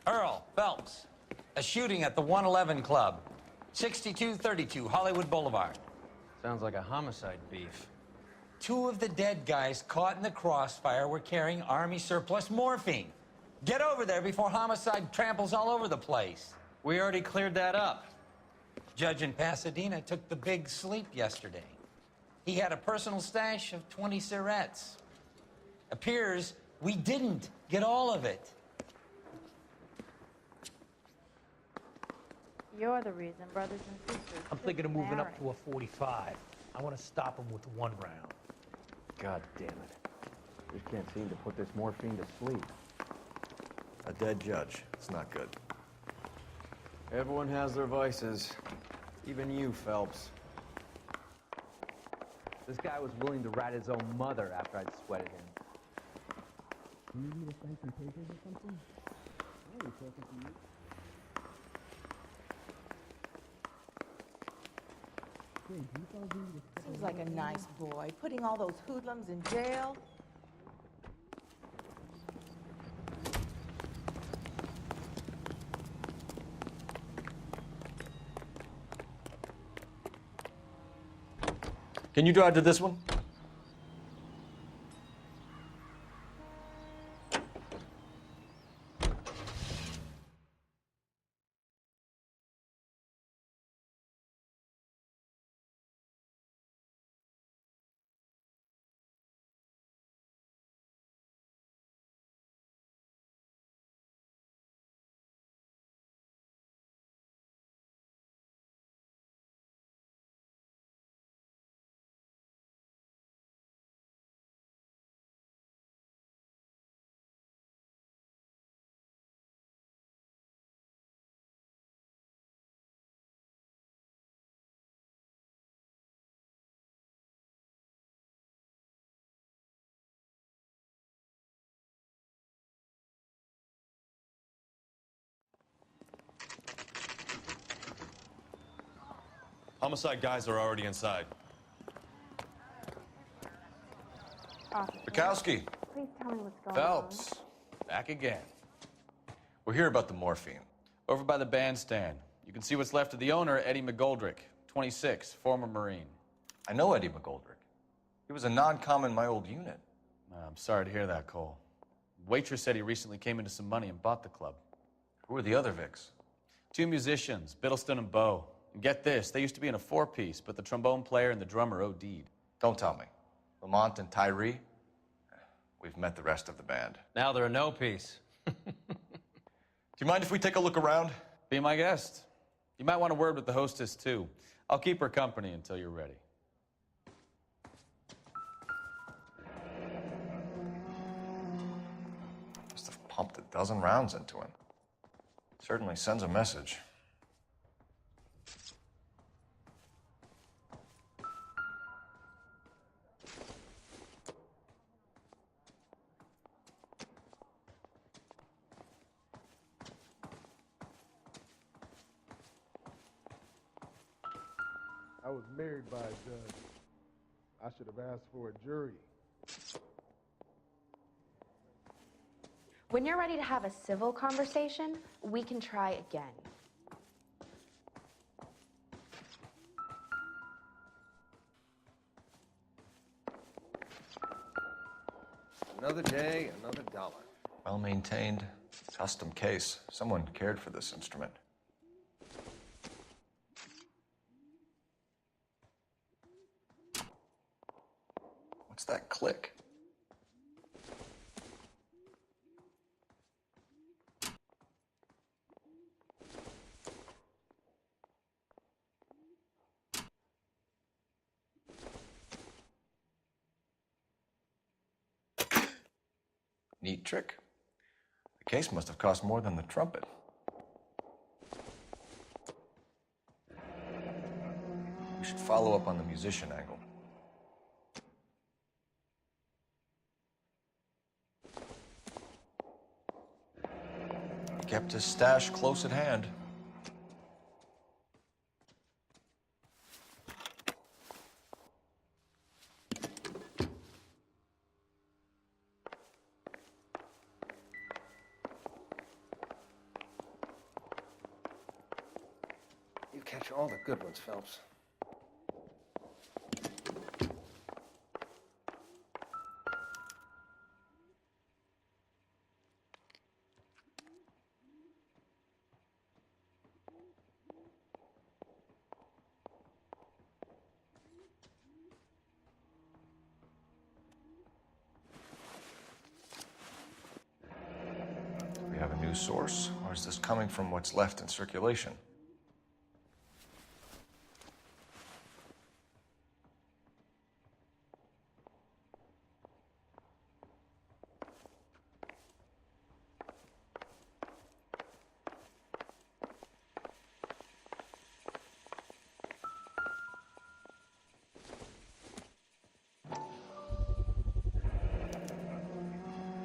Earl Phelps, a shooting at the 111 Club, 6232 Hollywood Boulevard. Sounds like a homicide beef. 2 of the dead guys caught in the crossfire were carrying Army surplus morphine. Get over there before homicide tramples all over the place. We already cleared that up. Judge in Pasadena took the big sleep yesterday. He had a personal stash of 20 cigarettes. Appears we didn't get all of it. You're the reason brothers and sisters. I'm thinking of moving up to a 45. I want to stop him with 1 round. God damn it. Just can't seem to put this morphine to sleep. A dead judge. It's not good. Everyone has their vices. Even you, Phelps. This guy was willing to rat his own mother after I'd sweated him. Do you need to sign some papers or something? I'll be talking to you. Seems like a nice boy, putting all those hoodlums in jail. Can you drive to this one? Homicide guys are already inside. Bukowski. Please tell me what's going Phelps, back again. We're here about the morphine. Over by the bandstand. You can see what's left of the owner, Eddie McGoldrick, 26, former Marine. I know Eddie McGoldrick. He was a non-com in my old unit. I'm sorry to hear that, Cole. Waitress said he recently came into some money and bought the club. Who are the other Vics? 2 musicians, Biddleston and Bowe. And get this, they used to be in a 4-piece, but the trombone player and the drummer OD'd. Don't tell me. Lamont and Tyree? We've met the rest of the band. Now they're a no-piece. Do you mind if we take a look around? Be my guest. You might want a word with the hostess, too. I'll keep her company until you're ready. Must have pumped a dozen rounds into him. Certainly sends a message. I was married by a judge. I should have asked for a jury. When you're ready to have a civil conversation, we can try again. Another day, another dollar. Well-maintained, custom case. Someone cared for this instrument. What's that click? Neat trick. The case must have cost more than the trumpet. We should follow up on the musician angle. Kept his stash close at hand. catch all the good ones, Phelps. Do we have a new source, or is this coming from what's left in circulation?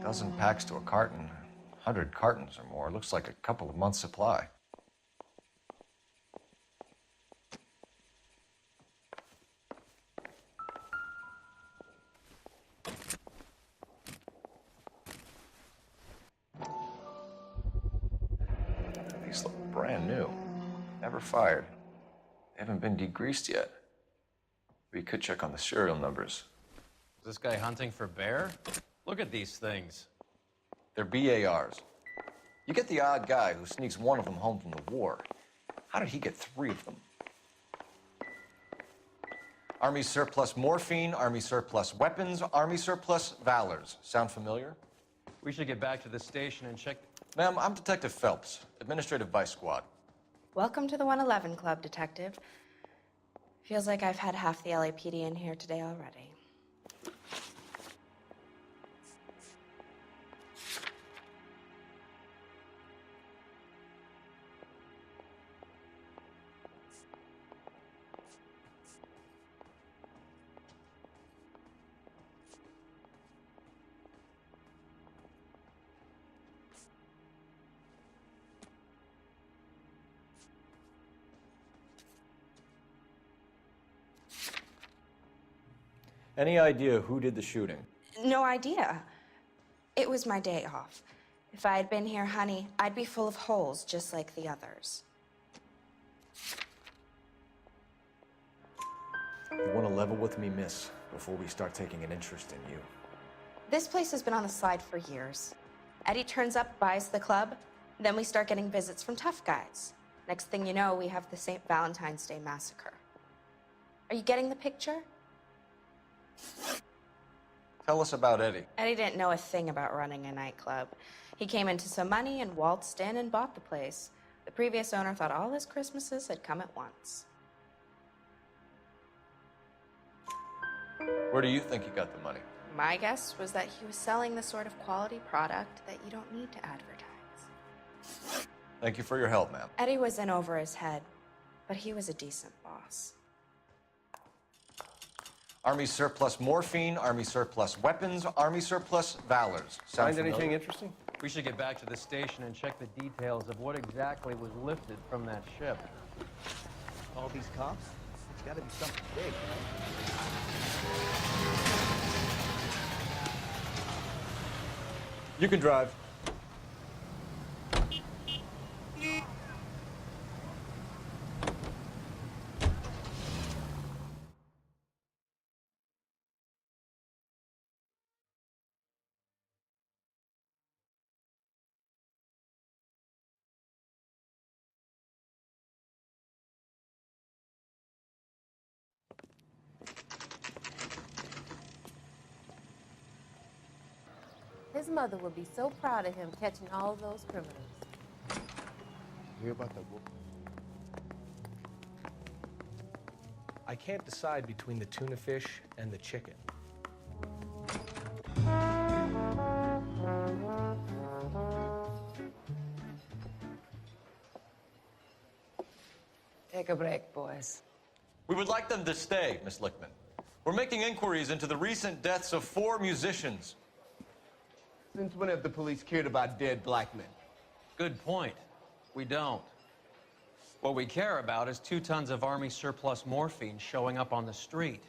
Dozen packs to a carton, 100 cartons or more. Looks like a couple of months' supply. These look brand new. Never fired. They haven't been degreased yet. We could check on the serial numbers. Is this guy hunting for bear? Look at these things. They're BARs. You get the odd guy who sneaks one of them home from the war. How did he get 3 of them? Army surplus morphine, Army surplus weapons, Army surplus valors. Sound familiar? We should get back to the station and check. Ma'am, I'm Detective Phelps, Administrative Vice Squad. Welcome to the 111 Club, Detective. Feels like I've had half the LAPD in here today already. Any idea who did the shooting? No idea. It was my day off. If I had been here, honey, I'd be full of holes just like the others. You want to level with me, miss, before we start taking an interest in you. This place has been on the slide for years. Eddie turns up, buys the club, then we start getting visits from tough guys. Next thing you know, we have the St. Valentine's Day massacre. Are you getting the picture? Tell us about Eddie. Eddie didn't know a thing about running a nightclub. He came into some money and waltzed in and bought the place. The previous owner thought all his Christmases had come at once. Where do you think he got the money? My guess was that he was selling the sort of quality product that you don't need to advertise. Thank you for your help, ma'am. Eddie was in over his head, but he was a decent boss. Army surplus morphine, Army surplus weapons, Army surplus valors. Sound Find familiar? anything interesting? We should get back to the station and check the details of what exactly was lifted from that ship. All these cops? It's got to be something big, You can drive. His mother would be so proud of him catching all those criminals. You hear about that wolf? I can't decide between the tuna fish and the chicken. Take a break, boys. We would like them to stay, Miss Lickman. We're making inquiries into the recent deaths of 4 musicians. Since when have the police cared about dead black men? Good point. We don't. What we care about is 2 tons of Army surplus morphine showing up on the street.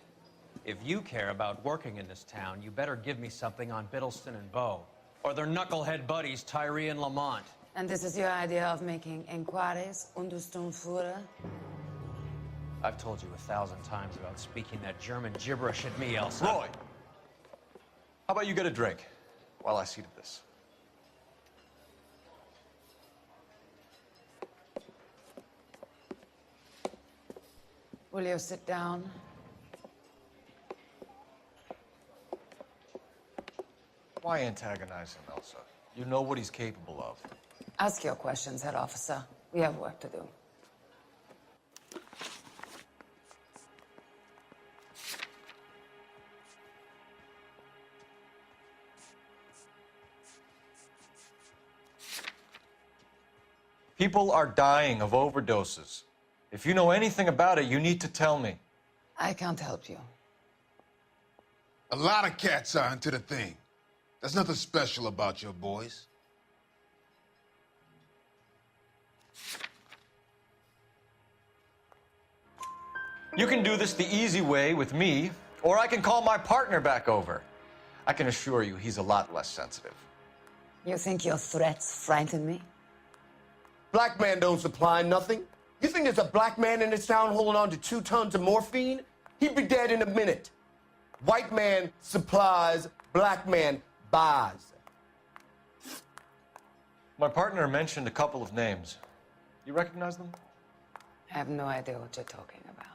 If you care about working in this town, you better give me something on Biddleston and Bow, or their knucklehead buddies, Tyree and Lamont. And this is your idea of making inquiries, Understundenführer? I've told you 1,000 times about speaking that German gibberish at me, Elsa. Roy, how about you get a drink while I see to this? Will you sit down? Why antagonize him, Elsa? You know what he's capable of. Ask your questions, Head Officer. We have work to do. People are dying of overdoses. If you know anything about it, you need to tell me. I can't help you. A lot of cats are into the thing. There's nothing special about your boys. You can do this the easy way with me, or I can call my partner back over. I can assure you he's a lot less sensitive. You think your threats frighten me? Black man don't supply nothing. You think there's a black man in this town holding on to 2 tons of morphine? He'd be dead in a minute. White man supplies, black man buys. My partner mentioned a couple of names. You recognize them? I have no idea what you're talking about.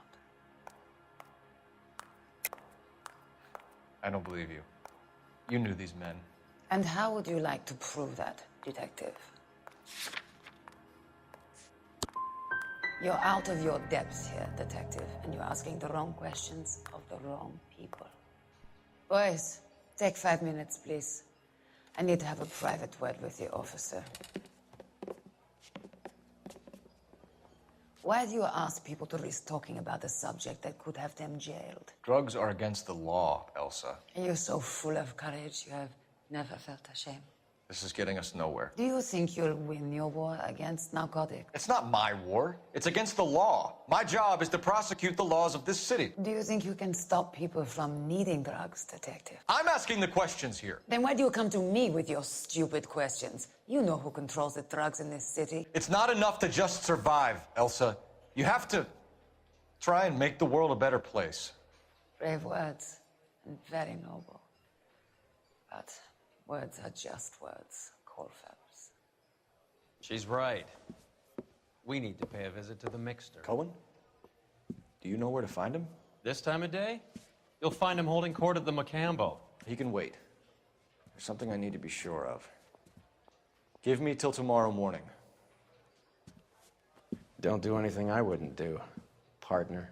I don't believe you. You knew these men. And how would you like to prove that, detective? You're out of your depth here, detective, and you're asking the wrong questions of the wrong people. Boys, take 5 minutes, please. I need to have a private word with the officer. Why do you ask people to risk talking about a subject that could have them jailed? Drugs are against the law, Elsa. You're so full of courage, you have never felt ashamed. This is getting us nowhere. Do you think you'll win your war against narcotics? It's not my war. It's against the law. My job is to prosecute the laws of this city. Do you think you can stop people from needing drugs, detective? I'm asking the questions here. Then why do you come to me with your stupid questions? You know who controls the drugs in this city. It's not enough to just survive, Elsa. You have to try and make the world a better place. Brave words, and very noble. But words are just words, Colfax. She's right. We need to pay a visit to the Mixter. Cohen? Do you know where to find him? This time of day? You'll find him holding court at the Macambo. He can wait. There's something I need to be sure of. Give me till tomorrow morning. Don't do anything I wouldn't do, partner.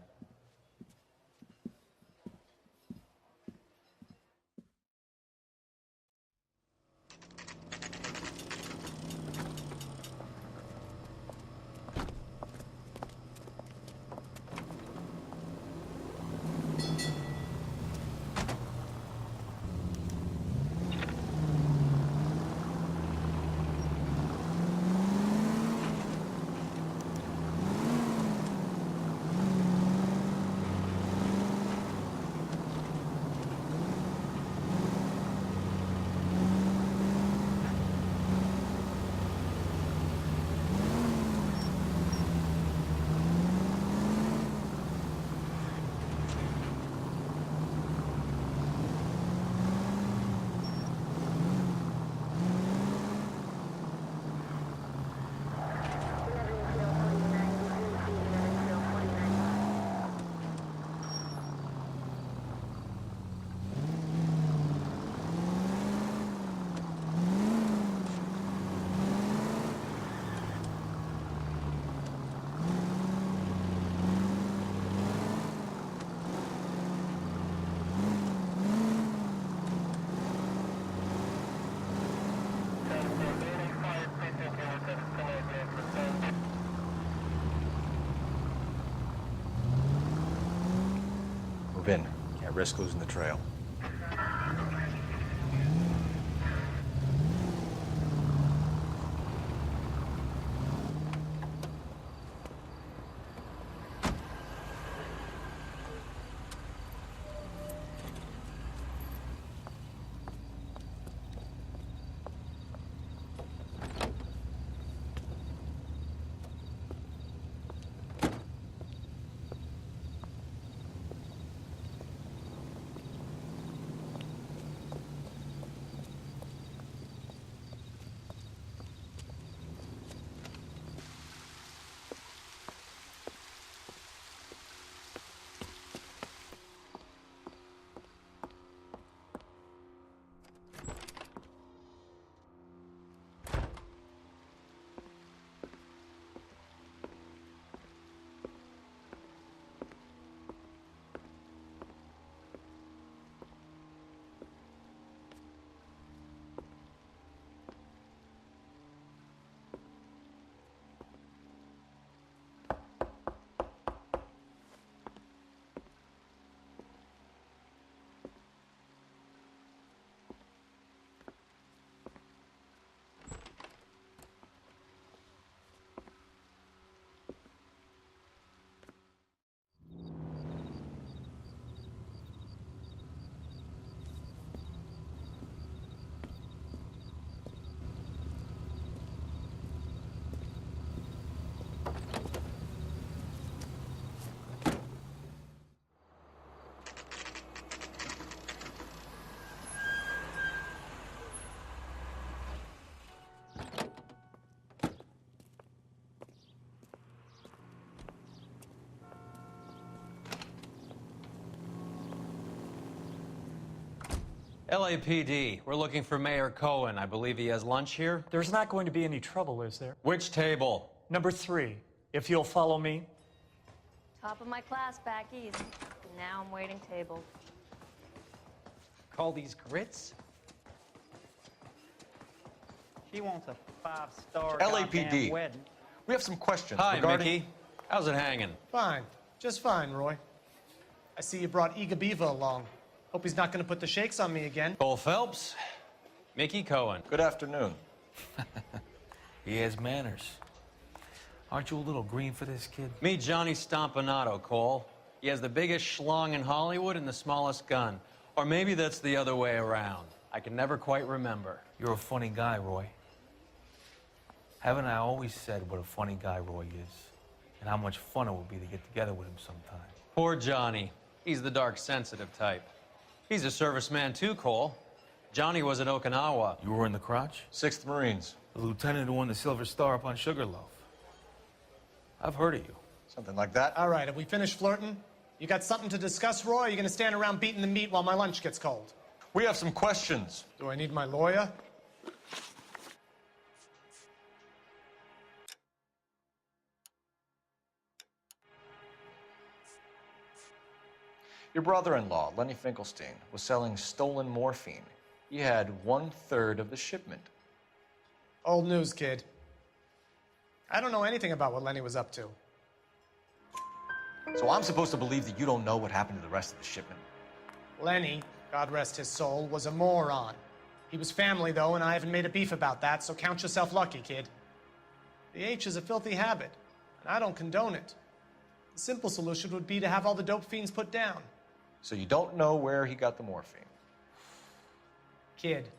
Move in. Can't risk losing the trail. LAPD, we're looking for Mayor Cohen. I believe he has lunch here. There's not going to be any trouble, is there? Which table? Number 3, if you'll follow me. Top of my class, back east. Now I'm waiting tables. Call these grits? She wants a 5-star LAPD. goddamn wedding. We have some questions Hi, regarding... Mickey. How's it hanging? Fine. Just fine, Roy. I see you brought Eager Beaver along. Hope he's not going to put the shakes on me again. Cole Phelps, Mickey Cohen. Good afternoon. He has manners. Aren't you a little green for this kid? Meet Johnny Stompanato, Cole. He has the biggest schlong in Hollywood and the smallest gun. Or maybe that's the other way around. I can never quite remember. You're a funny guy, Roy. Haven't I always said what a funny guy Roy is? And how much fun it would be to get together with him sometime. Poor Johnny. He's the dark, sensitive type. He's a serviceman too, Cole. Johnny was at Okinawa. You were in the crotch? 6th Marines. The lieutenant who won the Silver Star up on Sugarloaf. I've heard of you. Something like that. All right, have we finished flirting? You got something to discuss, Roy, or are you going to stand around beating the meat while my lunch gets cold? We have some questions. Do I need my lawyer? Your brother-in-law, Lenny Finkelstein, was selling stolen morphine. He had 1/3 of the shipment. Old news, kid. I don't know anything about what Lenny was up to. So I'm supposed to believe that you don't know what happened to the rest of the shipment? Lenny, God rest his soul, was a moron. He was family, though, and I haven't made a beef about that, so count yourself lucky, kid. The H is a filthy habit, and I don't condone it. The simple solution would be to have all the dope fiends put down. So you don't know where he got the morphine? Kid,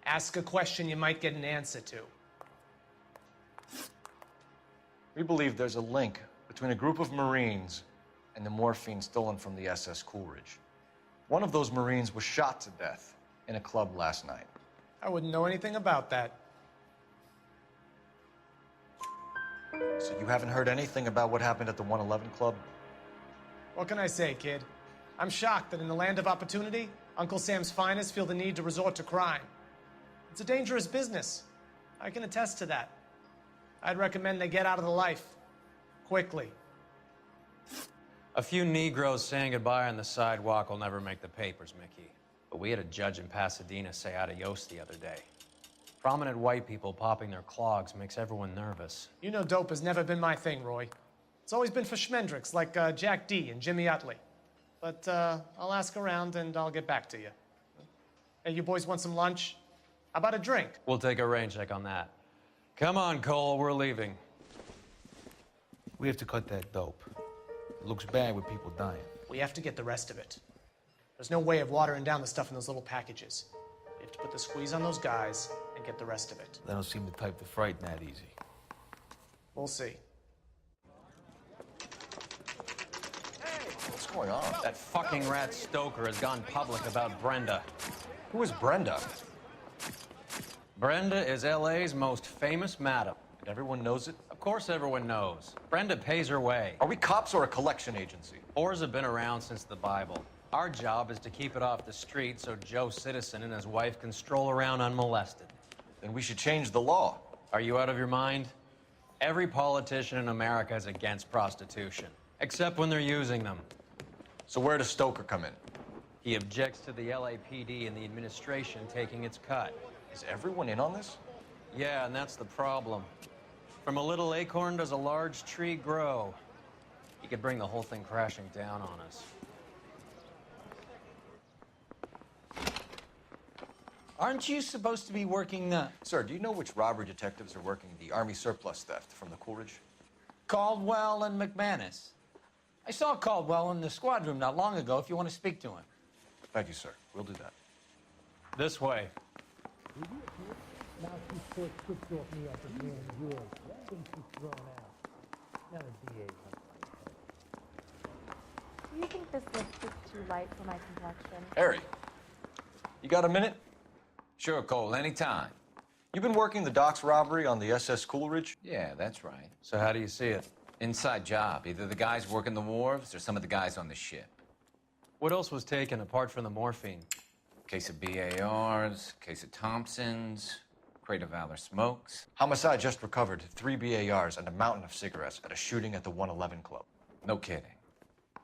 ask a question you might get an answer to. We believe there's a link between a group of Marines and the morphine stolen from the SS Coolidge. One of those Marines was shot to death in a club last night. I wouldn't know anything about that. So you haven't heard anything about what happened at the 111 Club? What can I say, kid? I'm shocked that in the land of opportunity, Uncle Sam's finest feel the need to resort to crime. It's a dangerous business. I can attest to that. I'd recommend they get out of the life. Quickly. A few Negroes saying goodbye on the sidewalk will never make the papers, Mickey. But we had a judge in Pasadena say adios the other day. Prominent white people popping their clogs makes everyone nervous. You know dope has never been my thing, Roy. It's always been for schmendricks like Jack D. and Jimmy Utley. But I'll ask around and I'll get back to you. Hey, you boys want some lunch? How about a drink? We'll take a rain check on that. Come on, Cole, we're leaving. We have to cut that dope. It looks bad with people dying. We have to get the rest of it. There's no way of watering down the stuff in those little packages. We have to put the squeeze on those guys and get the rest of it. They don't seem the type to frighten that easy. We'll see. What's going on? That fucking rat Stoker has gone public about Brenda. Who is Brenda? Brenda is LA's most famous madam. And everyone knows it? Of course everyone knows. Brenda pays her way. Are we cops or a collection agency? Whores have been around since the Bible. Our job is to keep it off the street so Joe Citizen and his wife can stroll around unmolested. Then we should change the law. Are you out of your mind? Every politician in America is against prostitution, except when they're using them. So where does Stoker come in? He objects to the LAPD and the administration taking its cut. Is everyone in on this? Yeah, and that's the problem. From a little acorn does a large tree grow. He could bring the whole thing crashing down on us. Aren't you supposed to be working the... Sir, do you know which robbery detectives are working the Army surplus theft from the Coolidge? Caldwell and McManus. I saw Caldwell in the squad room not long ago if you want to speak to him. Thank you, sir. We'll do that. This way. Now she's so tipped off me after being yours. I think she's thrown out. Now the DA's Do you think this lipstick's too light for my complexion? Harry, you got a minute? Sure, Cole, anytime. You've been working the docks robbery on the SS Coolidge? Yeah, that's right. So how do you see it? Inside job. Either the guys working the wharves or some of the guys on the ship. What else was taken apart from the morphine? Case of BARs, case of Thompsons, crate of Valor smokes. Homicide just recovered 3 BARs and a mountain of cigarettes at a shooting at the 111 Club. No kidding.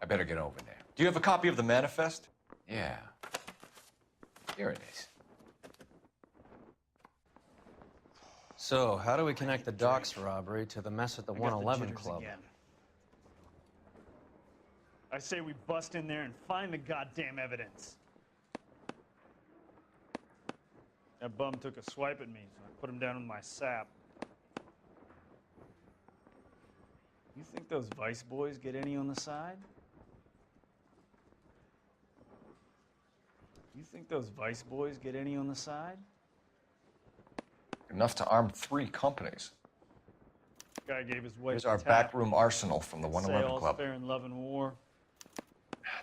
I better get over there. Do you have a copy of the manifest? Yeah. Here it is. So, how do we connect the docks robbery to the mess at the 111 Club? I say we bust in there and find the goddamn evidence. That bum took a swipe at me, so I put him down with my sap. You think those Vice boys get any on the side? You think those Vice boys get any on the side? Enough to arm 3 companies. Guy gave his wife Here's a our tap. backroom arsenal from the Say 111 all's Club. fair in love and war.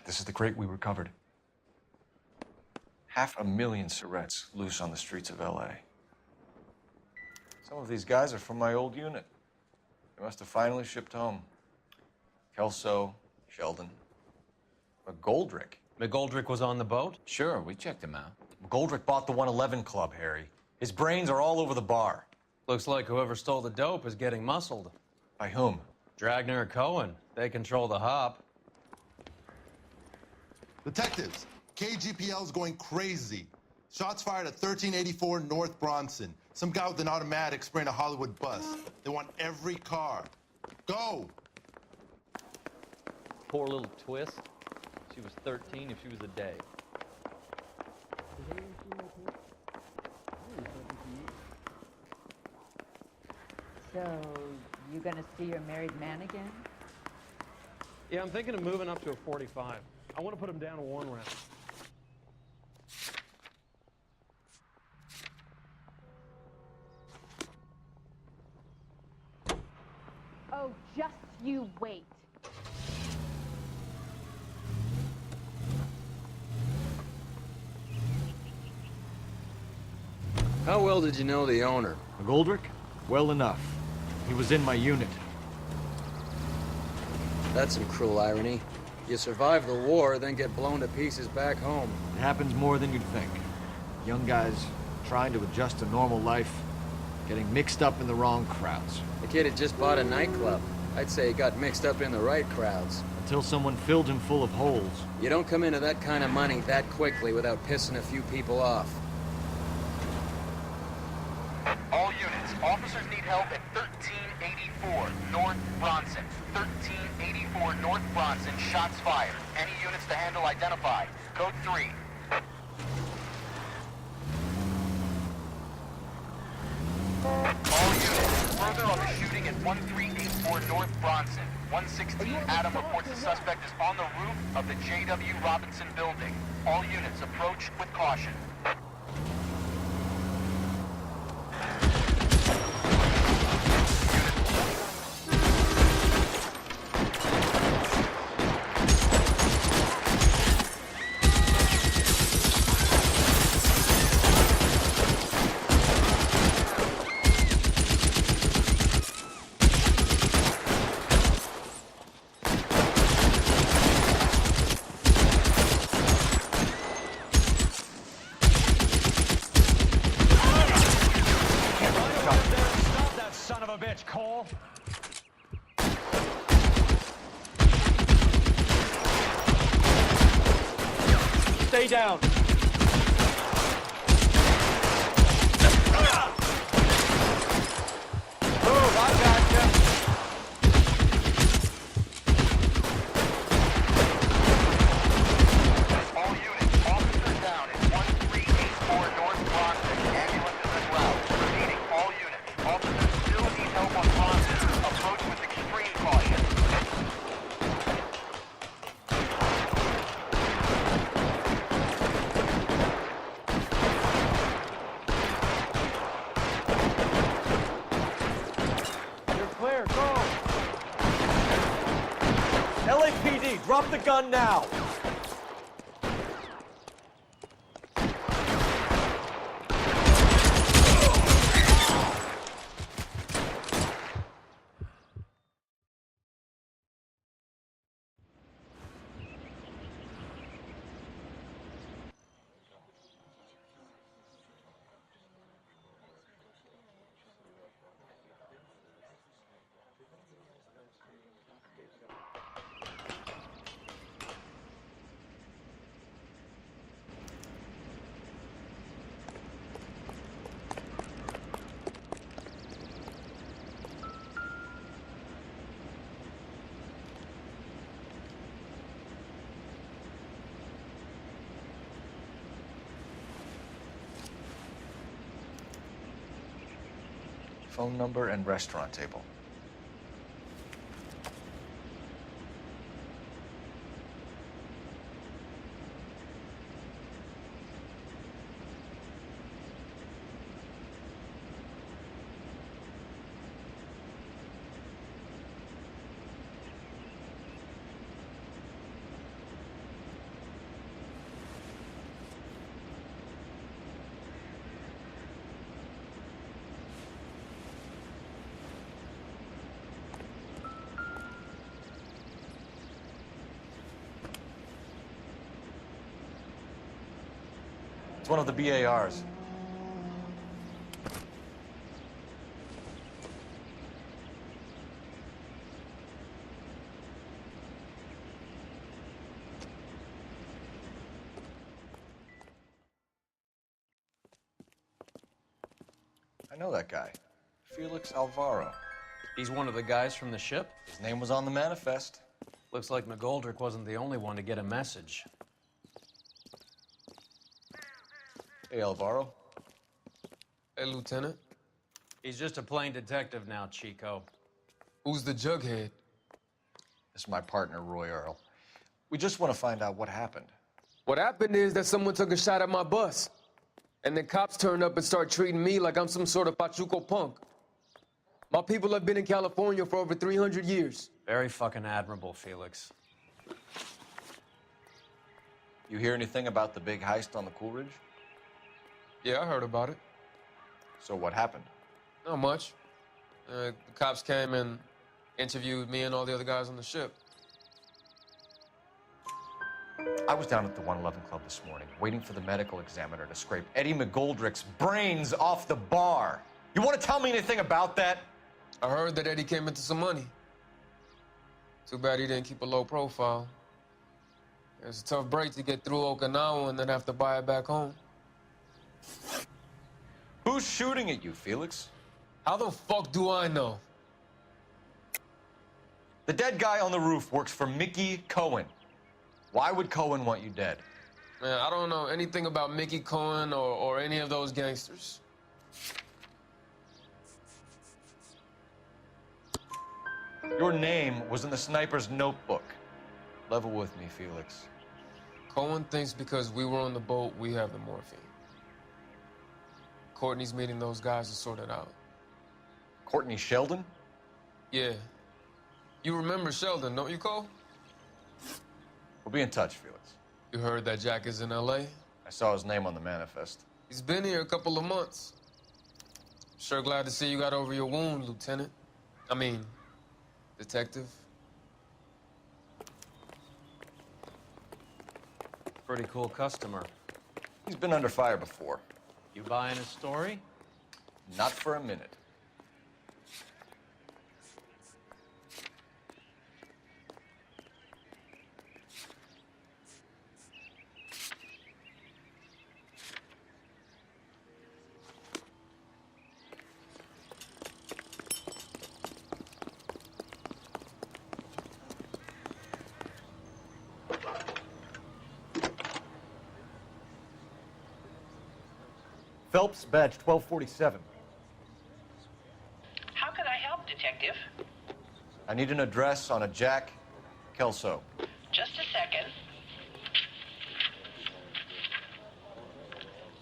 This is the crate we recovered. 500,000 cigarettes loose on the streets of LA. Some of these guys are from my old unit. They must have finally shipped home. Kelso, Sheldon, McGoldrick. McGoldrick was on the boat? Sure, we checked him out. McGoldrick bought the 111 Club, Harry. His brains are all over the bar. Looks like whoever stole the dope is getting muscled. By whom? Dragner or Cohen. They control the hop. Detectives, KGPL's going crazy. Shots fired at 1384 North Bronson. Some guy with an automatic spraying a Hollywood bus. They want every car. Go! Poor little twist. She was 13 if she was a day. So, you gonna see your married man again? Yeah, I'm thinking of moving up to a 45. I want to put him down to 1 round. Oh, just you wait. How well did you know the owner? McGoldrick? Well enough. He was in my unit. That's some cruel irony. You survive the war, then get blown to pieces back home. It happens more than you'd think. Young guys trying to adjust to normal life, getting mixed up in the wrong crowds. The kid had just bought a nightclub. I'd say he got mixed up in the right crowds. Until someone filled him full of holes. You don't come into that kind of money that quickly without pissing a few people off. All units, officers need help at 1384 North Bronson. 1384 North Bronson, shots fired. Any units to handle identified. Code 3. All units, further on the shooting at 1384 North Bronson. 116 Adam reports the suspect is on the roof of the J.W. Robinson building. All units approach with caution. Cole. Stay down. Move, I got you. All units, officers down at 1384 North Bronson. Ambulances en route. Repeating, all units, officers still need help on Bronson. Approach with extreme caution. You're clear, go! LAPD, drop the gun now! Phone number and restaurant table. It's one of the BARs. I know that guy. Felix Alvaro. He's one of the guys from the ship? His name was on the manifest. Looks like McGoldrick wasn't the only one to get a message. Hey, Alvaro. Hey, Lieutenant. He's just a plain detective now, Chico. Who's the jughead? This is my partner, Roy Earl. We just want to find out what happened. What happened is that someone took a shot at my bus. And then cops turned up and start treating me like I'm some sort of Pachuco punk. My people have been in California for over 300 years. Very fucking admirable, Felix. You hear anything about the big heist on the Coolidge? Yeah, I heard about it. So what happened? Not much. The cops came and interviewed me and all the other guys on the ship. I was down at the 111 Club this morning, waiting for the medical examiner to scrape Eddie McGoldrick's brains off the bar. You want to tell me anything about that? I heard that Eddie came into some money. Too bad he didn't keep a low profile. It was a tough break to get through Okinawa and then have to buy it back home. Who's shooting at you, Felix? How the fuck do I know? The dead guy on the roof works for Mickey Cohen. Why would Cohen want you dead? Man, I don't know anything about Mickey Cohen or any of those gangsters. Your name was in the sniper's notebook. Level with me, Felix. Cohen thinks because we were on the boat, we have the morphine. Courtney's meeting those guys to sort it out. Courtney Sheldon? Yeah. You remember Sheldon, don't you, Cole? We'll be in touch, Felix. You heard that Jack is in L.A.? I saw his name on the manifest. He's been here a couple of months. Sure glad to see you got over your wound, Lieutenant. I mean, Detective. Pretty cool customer. He's been under fire before. You buying his story? Not for a minute. Phelps, badge 1247. How can I help, Detective? I need an address on a Jack Kelso. Just a second.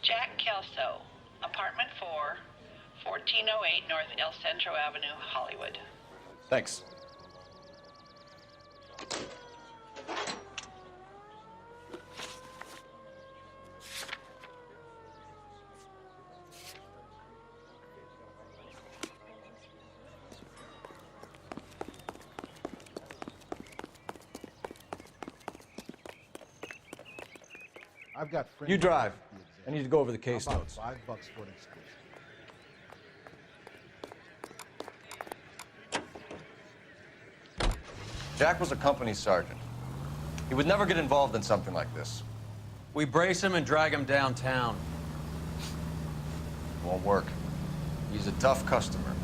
Jack Kelso, apartment 4, 1408 North El Centro Avenue, Hollywood. Thanks. I've got friends. You drive. I need to go over the case How about notes. $5 for an exclusive. Jack was a company sergeant. He would never get involved in something like this. We brace him and drag him downtown. Won't work. He's a tough customer.